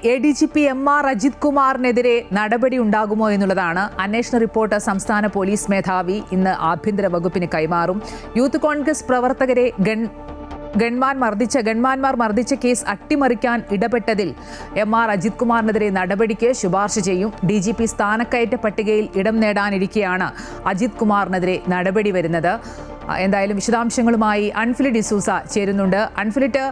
ADGP MR Ajith കുമാറിനെതിരെ നടപടി ഉണ്ടാകുമോ എന്നുള്ളതാണ് അന്വേഷണ റിപ്പോർട്ട് സംസ്ഥാന പോലീസ് മേധാവി ഇന്ന് ആഭ്യന്തര വകുപ്പിന് കൈമാറും. യൂത്ത് കോൺഗ്രസ് പ്രവർത്തകരെ ഗൺമാന്മാർ മർദ്ദിച്ച കേസ് അട്ടിമറിക്കാൻ ഇടപെട്ടതിൽ MR അജിത് കുമാറിനെതിരെ നടപടിക്ക് ശുപാർശ ചെയ്യും. DGP സ്ഥാനക്കയറ്റ പട്ടികയിൽ ഇടം നേടാനിരിക്കെയാണ് അജിത് കുമാറിനെതിരെ നടപടി വരുന്നത്. എന്തായാലും വിശദാംശങ്ങളുമായി അൻഫിലിറ്റ് ഡിസൂസ ചേരുന്നുണ്ട്. അൻഫിലിറ്റ്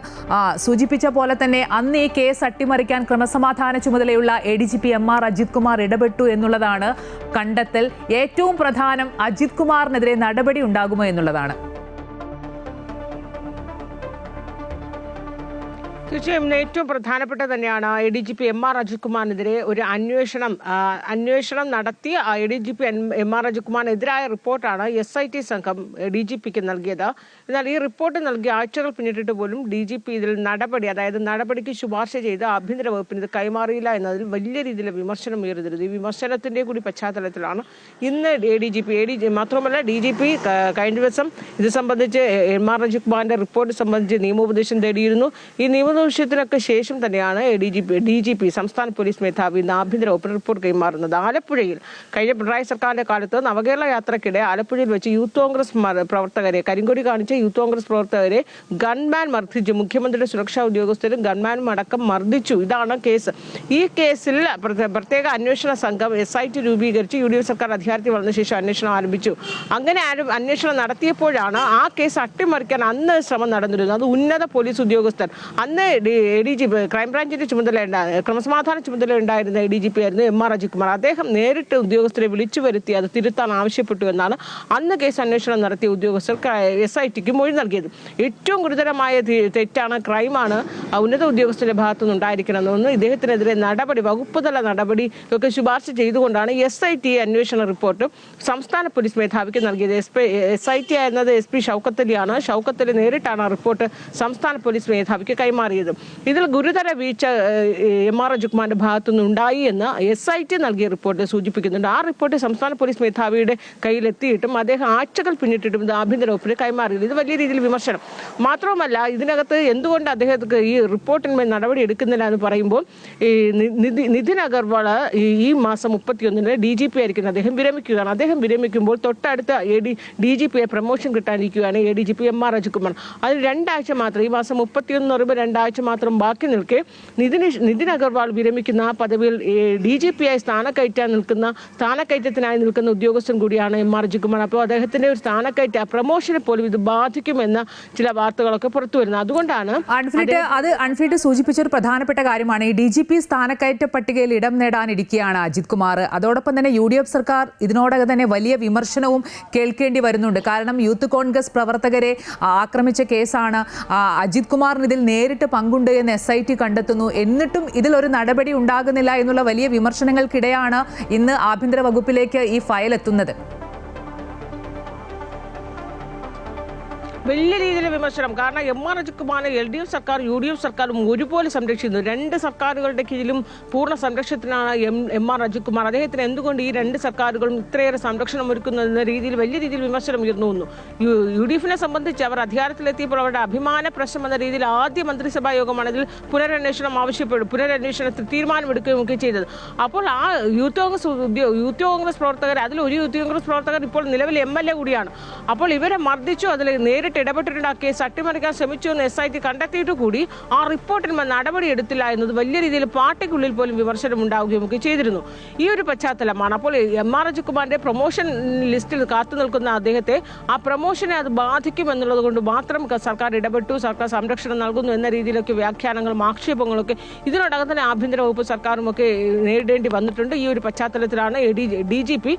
സൂചിപ്പിച്ച പോലെ തന്നെ അന്ന് ഈ കേസ് അട്ടിമറിക്കാൻ ക്രമസമാധാന ചുമതലയുള്ള ADGP MR അജിത് കുമാർ ഇടപെട്ടു എന്നുള്ളതാണ് കണ്ടെത്തൽ. ഏറ്റവും പ്രധാനം അജിത് കുമാറിനെതിരെ നടപടി ഉണ്ടാകുമോ എന്നുള്ളതാണ്. തീർച്ചയായും ഏറ്റവും പ്രധാനപ്പെട്ട തന്നെയാണ് ADGP MR അജിത് കുമാറിനെതിരെ ഒരു അന്വേഷണം നടത്തി ADGP MR അജിത് കുമാറിനെതിരായ റിപ്പോർട്ടാണ് SIT സംഘം DGPക്ക് നൽകിയത്. എന്നാൽ ഈ റിപ്പോർട്ട് നൽകിയ ആഴ്ചകൾ പിന്നിട്ടിട്ട് പോലും DGP ഇതിൽ നടപടിക്ക് ശുപാർശ ചെയ്ത് ആഭ്യന്തര വകുപ്പിന് ഇത് കൈമാറിയില്ല എന്നതിൽ വലിയ രീതിയിൽ വിമർശനം ഉയർന്നിരുന്നു. ഈ വിമർശനത്തിന്റെ കൂടി പശ്ചാത്തലത്തിലാണ് ഇന്ന് മാത്രമല്ല DGP കഴിഞ്ഞ ദിവസം ഇത് സംബന്ധിച്ച് MR അജിത് കുമാറിന്റെ റിപ്പോർട്ട് സംബന്ധിച്ച് നിയമോപദേശം തേടിയിരുന്നു. ഈ വിഷയത്തിനൊക്കെ ശേഷം തന്നെയാണ് DGP സംസ്ഥാന പോലീസ് മേധാവി ഇന്ന് ആഭ്യന്തര വകുപ്പിന് റിപ്പോർട്ട് കൈമാറുന്നത്. ആലപ്പുഴയിൽ കഴിഞ്ഞ പിണറായി സർക്കാരിന്റെ കാലത്ത് നവകേരള യാത്രക്കിടെ ആലപ്പുഴയിൽ വെച്ച് യൂത്ത് കോൺഗ്രസ് പ്രവർത്തകരെ കരിങ്കൊടി കാണിച്ച യൂത്ത് കോൺഗ്രസ് പ്രവർത്തകരെ ഗൺമാൻ മർദ്ദിച്ചു. മുഖ്യമന്ത്രിയുടെ സുരക്ഷാ ഉദ്യോഗസ്ഥരും ഗൺമാനും അടക്കം മർദ്ദിച്ചു. ഇതാണ് കേസ്. ഈ കേസിൽ പ്രത്യേക അന്വേഷണ സംഘം SIT രൂപീകരിച്ച് UDF സർക്കാർ അധികാരത്തിൽ വന്ന ശേഷം അന്വേഷണം ആരംഭിച്ചു. അങ്ങനെ അന്വേഷണം നടത്തിയപ്പോഴാണ് ആ കേസ് അട്ടിമറിക്കാൻ അന്ന് ശ്രമം നടന്നിരുന്നത്. അത് ഉന്നത പോലീസ് ഉദ്യോഗസ്ഥർ അന്ന് ADGP ക്രൈംബ്രാഞ്ചിന്റെ ക്രമസമാധാന ചുമതല ഉണ്ടായിരുന്ന ADGP ആയിരുന്നു MR അജിത് കുമാർ. അദ്ദേഹം നേരിട്ട് ഉദ്യോഗസ്ഥരെ വിളിച്ചു വരുത്തി അത് തിരുത്താൻ ആവശ്യപ്പെട്ടു എന്നാണ് അന്ന് കേസ് അന്വേഷണം നടത്തിയ ഉദ്യോഗസ്ഥർ SITക്ക് മൊഴി നൽകിയത്. ഏറ്റവും തെറ്റാണ്, ക്രൈമാണ് ഉന്നത ഉദ്യോഗസ്ഥരുടെ ഭാഗത്തുനിന്ന് ഉണ്ടായിരിക്കണമെന്ന് ഇദ്ദേഹത്തിനെതിരെ വകുപ്പ് തല നടപടി ഒക്കെ ശുപാർശ ചെയ്തുകൊണ്ടാണ് SIT അന്വേഷണ റിപ്പോർട്ട് സംസ്ഥാന പോലീസ് മേധാവിക്ക് നൽകിയത്. SIT എന്നത് SP ഷൗക്കത്ത് അലിയാണ്. ഷൗക്കത്ത് അലി നേരിട്ടാണ് ആ റിപ്പോർട്ട് സംസ്ഥാന പോലീസ് മേധാവിക്ക് കൈമാറിയത്. ഇതിൽ ഗുരുതര വീഴ്ച MR അജിത് കുമാറിന്റെ ഭാഗത്തുനിന്ന് ഉണ്ടായി എന്ന് SIT നൽകിയ റിപ്പോർട്ട് സൂചിപ്പിക്കുന്നുണ്ട്. ആ റിപ്പോർട്ട് സംസ്ഥാന പോലീസ് മേധാവിയുടെ കയ്യിലെത്തിയിട്ടും അദ്ദേഹം ആഴ്ചകൾ പിന്നിട്ടിട്ടും ഇത് ആഭ്യന്തര വകുപ്പിന് കൈമാറിയത്. ഇത് വലിയ രീതിയിൽ വിമർശനം. മാത്രവുമല്ല, ഇതിനകത്ത് എന്തുകൊണ്ട് അദ്ദേഹത്തിന് ഈ റിപ്പോർട്ടിന്മേൽ നടപടി എടുക്കുന്നില്ല എന്ന് പറയുമ്പോൾ നിതിൻ അഗർവാൾ ഈ മാസം 31-ന് DGP ആയിരിക്കുന്നത് അദ്ദേഹം വിരമിക്കുകയാണ്. അദ്ദേഹം വിരമിക്കുമ്പോൾ തൊട്ടടുത്ത DGPയെ പ്രമോഷൻ കിട്ടാനിരിക്കുകയാണ് ADGP MR അജിത് കുമാർ. അതിന് 2 ആഴ്ച മാത്രം, ഈ മാസം 31 എന്ന് പറയുമ്പോൾ 2 ആഴ്ച മാത്രം ബാക്കി നിൽക്കെ നിതിൻ അഗർവാൾ വിരമിക്കുന്ന ആ പദവിയിൽ DGPയായി സ്ഥാനക്കയറ്റത്തിനായി നിൽക്കുന്ന ഉദ്യോഗസ്ഥൻ കൂടിയാണ് MR അജിത് കുമാർ. അപ്പോൾ അദ്ദേഹത്തിന്റെ ഒരു പ്രമോഷനെ പോലും ഇത് ബാധിക്കുമെന്ന ചില വാർത്തകളൊക്കെ പുറത്തു വരുന്നത്. അതുകൊണ്ടാണ് അൺഫിറ്റ് സൂചിപ്പിച്ച ഒരു പ്രധാനപ്പെട്ട കാര്യമാണ്. ഈ DGP സ്ഥാനക്കയറ്റ പട്ടികയിൽ ഇടം നേടാനിരിക്കുകയാണ് അജിത് കുമാർ. അതോടൊപ്പം തന്നെ UDF സർക്കാർ ഇതിനോടകം തന്നെ വലിയ വിമർശനവും കേൾക്കേണ്ടി വരുന്നുണ്ട്. കാരണം യൂത്ത് കോൺഗ്രസ് പ്രവർത്തകരെ ആക്രമിച്ച കേസാണ്. അജിത് കുമാറിന് ഇതിൽ നേരിട്ട് പങ്കുണ്ട് എന്ന് SIT കണ്ടെത്തുന്നു. എന്നിട്ടും ഇതിലൊരു നടപടി ഉണ്ടാകുന്നില്ല എന്നുള്ള വലിയ വിമർശനങ്ങൾക്കിടെയാണ് ഇന്ന് ആഭ്യന്തര വകുപ്പിലേക്ക് ഈ ഫയൽ എത്തുന്നത്. വലിയ രീതിയിലെ വിമർശനം. കാരണം MR അജിത് കുമാറിനെ LDF സർക്കാർ UDF സർക്കാരും ഒരുപോലെ സംരക്ഷിക്കുന്നു. 2 സർക്കാരുകളുടെ കീഴിലും പൂർണ്ണ സംരക്ഷണത്തിനാണ് MR അജിത് കുമാർ. അദ്ദേഹത്തിന് എന്തുകൊണ്ട് ഈ 2 സർക്കാരുകളും ഇത്രയേറെ സംരക്ഷണം ഒരുക്കുന്ന രീതിയിൽ വലിയ രീതിയിൽ വിമർശനം ഉയർന്നു വന്നു. UDFനെ സംബന്ധിച്ച് അവർ അധികാരത്തിലെത്തിയപ്പോൾ അവരുടെ അഭിമാന പ്രശ്നം എന്ന രീതിയിൽ ആദ്യ മന്ത്രിസഭാ യോഗമാണ് ഇതിൽ പുനരന്വേഷണത്തിൽ തീരുമാനമെടുക്കുകയൊക്കെ ചെയ്തത്. അപ്പോൾ ആ യൂത്ത് കോൺഗ്രസ് പ്രവർത്തകർ, അതിൽ ഒരു യൂത്ത് കോൺഗ്രസ് പ്രവർത്തകർ ഇപ്പോൾ നിലവിൽ MLA കൂടിയാണ്. അപ്പോൾ ഇവരെ മർദ്ദിച്ചു, അതിൽ നേരിട്ട് ഇടപെട്ടിട്ടുണ്ട്, ആ കേസ് അട്ടിമറിക്കാൻ ശ്രമിച്ചു എന്ന് SIT കണ്ടെത്തിയിട്ട് കൂടി ആ റിപ്പോർട്ടിന്മേൽ നടപടി എടുത്തില്ല എന്നത് വലിയ രീതിയിൽ പാർട്ടിക്കുള്ളിൽ പോലും വിമർശനം ഉണ്ടാവുകയും ഒക്കെ ചെയ്തിരുന്നു. ഈ ഒരു പശ്ചാത്തലമാണ്. അപ്പോൾ MR അജിത് കുമാറിന്റെ പ്രൊമോഷൻ ലിസ്റ്റിൽ കാത്തു നിൽക്കുന്ന അദ്ദേഹത്തെ ആ പ്രൊമോഷനെ അത് ബാധിക്കും എന്നുള്ളത് കൊണ്ട് മാത്രം സർക്കാർ ഇടപെട്ടു, സർക്കാർ സംരക്ഷണം നൽകുന്നു എന്ന രീതിയിലൊക്കെ വ്യാഖ്യാനങ്ങളും ആക്ഷേപങ്ങളൊക്കെ ഇതിനോടകം തന്നെ ആഭ്യന്തര വകുപ്പ് സർക്കാരും ഒക്കെ നേരിടേണ്ടി വന്നിട്ടുണ്ട്. ഈ ഒരു പശ്ചാത്തലത്തിലാണ് DGP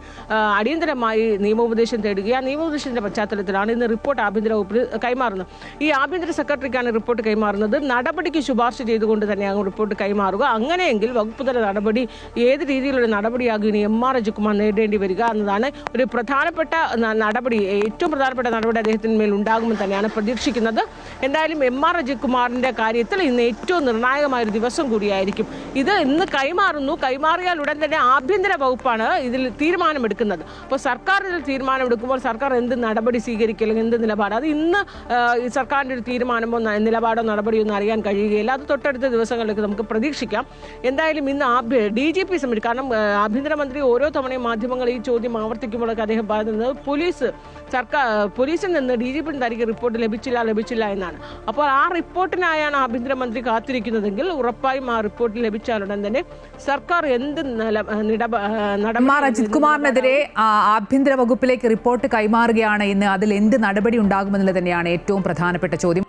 അടിയന്തരമായി നിയമോപദേശം തേടുകയും ആ നിയമോപദേശത്തിന്റെ പശ്ചാത്തലത്തിലാണ് ഇന്ന് റിപ്പോർട്ട് ആഭ്യന്തര വകുപ്പ് കൈമാറുന്നത്. ഈ ആഭ്യന്തര സെക്രട്ടറിക്കാണ് റിപ്പോർട്ട് കൈമാറുന്നത്. നടപടിക്ക് ശുപാർശ ചെയ്തുകൊണ്ട് തന്നെയാണ് റിപ്പോർട്ട് കൈമാറുക. അങ്ങനെയെങ്കിൽ വകുപ്പ് തല നടപടി ഏത് രീതിയിലുള്ള നടപടിയാകും ഇനി MR അജിത് കുമാർ നേരിടേണ്ടി വരിക എന്നതാണ് ഒരു പ്രധാനപ്പെട്ട നടപടി. ഏറ്റവും പ്രധാനപ്പെട്ട നടപടി അദ്ദേഹത്തിന്മേൽ ഉണ്ടാകുമെന്ന് തന്നെയാണ് പ്രതീക്ഷിക്കുന്നത്. എന്തായാലും MR അജിത് കുമാറിന്റെ കാര്യത്തിൽ ഇന്ന് ഏറ്റവും നിർണായകമായ ഒരു ദിവസം കൂടിയായിരിക്കും. ഇത് ഇന്ന് കൈമാറിയാൽ ഉടൻ തന്നെ ആഭ്യന്തര വകുപ്പാണ് ഇതിൽ തീരുമാനമെടുക്കുന്നത്. അപ്പോൾ സർക്കാർ ഇതിൽ തീരുമാനമെടുക്കുമ്പോൾ സർക്കാർ എന്ത് നടപടി സ്വീകരിക്കുക, എന്ത് നിലപാട്, അത് ഇന്ന് ഈ സർക്കാരിൻ്റെ ഒരു തീരുമാനമോ നിലപാടോ നടപടിയോ ഒന്നും അറിയാൻ കഴിയുകയില്ല. അത് തൊട്ടടുത്ത ദിവസങ്ങളിലേക്ക് നമുക്ക് പ്രതീക്ഷിക്കാം. എന്തായാലും ഇന്ന് DGP സമിതി, കാരണം ആഭ്യന്തരമന്ത്രി ഓരോ തവണയും മാധ്യമങ്ങൾ ഈ ചോദ്യം ആവർത്തിക്കുമ്പോഴൊക്കെ അദ്ദേഹം പറയുന്നത് പോലീസിൽ നിന്ന് DGP തനിക്ക് റിപ്പോർട്ട് ലഭിച്ചില്ല എന്നാണ്. അപ്പോൾ ആ റിപ്പോർട്ടിനായാണ് ആഭ്യന്തരമന്ത്രി കാത്തിരിക്കുന്നതെങ്കിൽ ഉറപ്പായും ആ റിപ്പോർട്ട് ലഭിച്ചാലുടൻ തന്നെ സർക്കാർ എന്ത് അജിത് കുമാറിനെതിരെ ആഭ്യന്തര വകുപ്പിലേക്ക് റിപ്പോർട്ട് കൈമാറുകയാണ് ഇന്ന്. അതിൽ എന്ത് നടപടി ഉണ്ടാകുമെന്നുള്ളത് തന്നെയാണ് ഏറ്റവും പ്രധാനപ്പെട്ട ചോദ്യം.